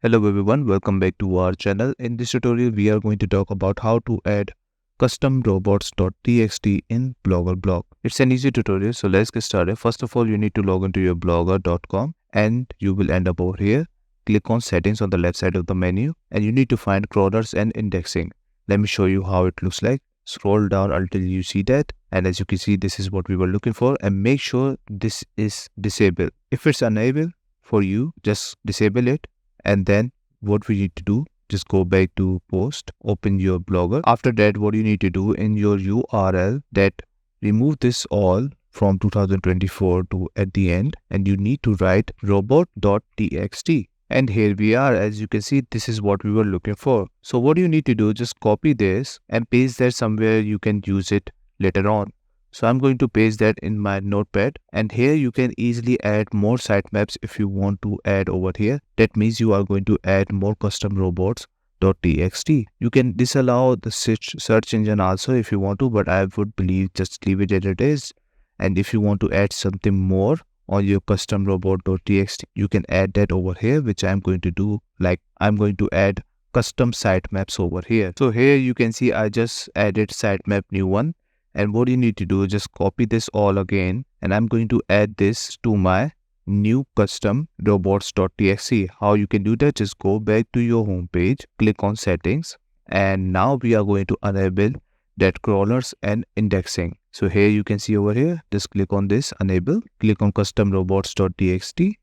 Hello everyone, welcome back to our channel. In this tutorial, we are going to talk about how to add custom robots.txt in Blogger blog. It's an easy tutorial, so let's get started. First of all, you need to log into your blogger.com and you will end up over here. Click on settings on the left side of the menu and you need to find crawlers and indexing. Let me show you how it looks like. Scroll down until you see that, and as you can see, this is what we were looking for, and make sure this is disabled. If it's enabled for you, just disable it. And then what we need to do, just go back to post, open your blogger. After that, what you need to do in your URL, that remove this all from 2024 to at the end, and you need to write robot.txt. And here we are. As you can see, this is what we were looking for. So what you need to do, just copy this and paste that somewhere you can use it later on. So I'm going to paste that in my notepad, and here you can easily add more sitemaps if you want to add over here. That means you are going to add more custom robots.txt. You can disallow the search engine also if you want to, but I would believe just leave it as it is. And if you want to add something more on your custom robot.txt, you can add that over here, which I'm going to do. Like I'm going to add custom sitemaps over here. So here you can see I just added sitemap new one. And what you need to do is just copy this all again, and I'm going to add this to my new custom robots.txt. How you can do that, just go back to your home page, click on settings, and now we are going to enable that crawlers and indexing. So here you can see over here, just click on this enable, click on custom robots.txt,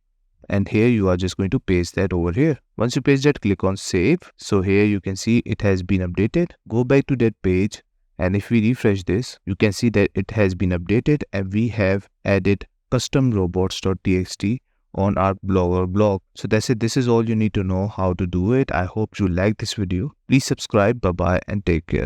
and here you are just going to paste that over here. Once you paste that, click on save. So here you can see it has been updated. Go back to that page, and if we refresh this, you can see that it has been updated and we have added custom robots.txt on our Blogger blog. So that's it. This is all you need to know how to do it. I hope you like this video. Please subscribe. Bye bye and take care.